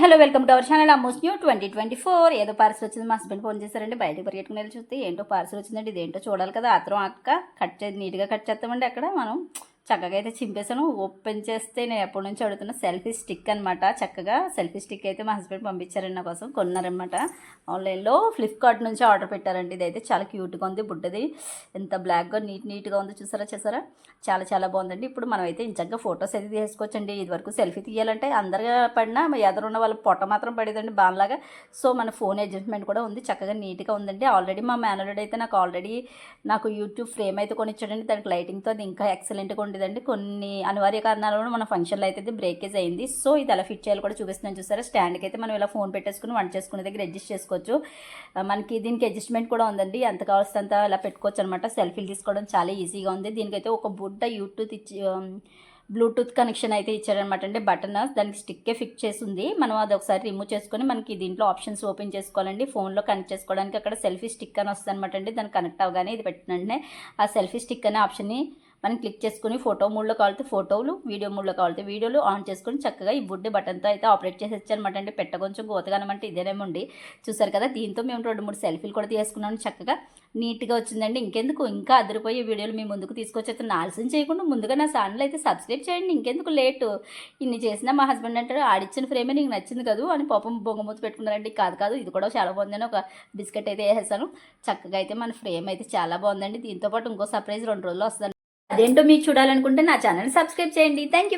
Hello welcome to our channel Ammu's new 2024. ఏదో parcel వచ్చింది, మా హస్బెండ్ ఫోన్ చేశారండి. బయటకు పరిగెట్టుకుని వెళ్ళి చూస్తే ఏంటో పార్సల్ వచ్చిందండి. ఇదేంటో చూడాలి కదా. ఆత్రం అక్క కట్ చేసి నీట్గా కట్ చేస్తామండి. అక్కడ మనం చక్కగా అయితే చింపేసాను. ఓపెన్ చేస్తే నేను ఎప్పటి నుంచి అడుగుతున్న సెల్ఫీ స్టిక్ అనమాట. చక్కగా సెల్ఫీ స్టిక్ అయితే మా హస్బెండ్ పంపించారండి నా కోసం. కొన్నారనమాట ఆన్లైన్లో, ఫ్లిప్కార్ట్ నుంచి ఆర్డర్ పెట్టారండి. ఇదైతే చాలా క్యూట్గా ఉంది. బుడ్డది ఎంత బ్లాక్గా నీట్గా ఉందో చూసారా. చాలా చాలా బాగుందండి. ఇప్పుడు మనం అయితే ఇంచగ్గా ఫొటోస్ అయితే తీసుకోవచ్చండి. ఇది వరకు సెల్ఫీ తీయాలంటే అందరిగా పడినా ఎదురున్న వాళ్ళ పొట్ట మాత్రం పడేదండి బాన్లాగా. సో మన ఫోన్ అడ్జస్ట్మెంట్ కూడా ఉంది, చక్కగా నీట్గా ఉందండి. ఆల్రెడీ మా మేనలుడు అయితే నాకు యూట్యూబ్ ఫ్రేమ్ అయితే కొనిచ్చాడండి. దానికి లైటింగ్తో అది ఇంకా ఎక్సలెంట్గా ఉండేదండి. కొన్ని అనివార్య కారణాల వల్ల మన ఫంక్షన్లో అయితే బ్రేకేజ్ అయింది. సో ఇది ఎలా ఫిట్ చేయాలి కూడా చూపిస్తున్నాను చూసారా. స్టాండ్కి అయితే మనం ఇలా ఫోన్ పెట్టేసుకుని వంట చేసుకునే దగ్గర అడ్జస్ట్ చేసుకోవచ్చు. మనకి దీనికి అడ్జస్ట్మెంట్ కూడా ఉందండి. ఎంత కావాల్సినంత ఇలా పెట్టుకోవచ్చు అనమాట. సెల్ఫీలు తీసుకోవడం చాలా ఈజీగా ఉంది. దీనికైతే ఒక బుడ్డ బ్లూటూత్ కనెక్షన్ అయితే ఇచ్చారనమాట అండి. బటన్ దానికి స్టిక్కే ఫిక్స్ చేసి ఉంది. మనం అది ఒకసారి రిమూవ్ చేసుకొని మనకి దీంట్లో ఆప్షన్స్ ఓపెన్ చేసుకోవాలండి. ఫోన్లో కనెక్ట్ చేసుకోవడానికి అక్కడ సెల్ఫీ స్టిక్ అని వస్తుంది అనమాట అండి. దానికి కనెక్ట్ అవగానే ఇది పెట్టినంటే ఆ సెల్ఫీ స్టిక్ అనే ఆప్షన్ని మనం క్లిక్ చేసుకుని ఫోటో మోడ్లో కావాలితే ఫోటోలు, వీడియో మోడ్లో కావాలితే వీడియోలు ఆన్ చేసుకొని చక్కగా ఈ బుడ్డి బటన్తో అయితే ఆపరేట్ చేసి వచ్చానమాట అండి. పెట్ట కొంచెం గోతగానమంటే ఇదేనేమండి. చూసారు కదా. దీంతో మేము 2-3 సెల్ఫీలు కూడా తీసుకున్నాం. చక్కగా నీట్గా వచ్చిందండి. ఇంకెందుకు ఇంకా అదిరిపోయే వీడియోలు మీ ముందుకు తీసుకొచ్చేస్తాను. ఆలస్యం చేయకుండా ముందుగా నా ఛానల్ అయితే సబ్స్క్రైబ్ చేయండి. ఇంకెందుకు లేటు. ఇన్ని చేసినా మా హస్బెండ్ అంటారు ఆడిచ్చిన ఫ్రేమే నీకు నచ్చింది కదా అని పాపం బొంగమూతి పెట్టుకున్నారండి. కాదు ఇది కూడా చాలా బాగుందని ఒక బిస్కెట్ అయితే వేసేసాను. చక్కగా అయితే మన ఫ్రేమ్ అయితే చాలా బాగుందండి. దీంతోపాటు ఇంకో సర్ప్రైజ్ 2 రోజుల్లో వస్తుంది. అదేంటో మీకు చూడాలనుకుంటే నా ఛానల్ సబ్స్క్రైబ్ చేయండి. Thank you.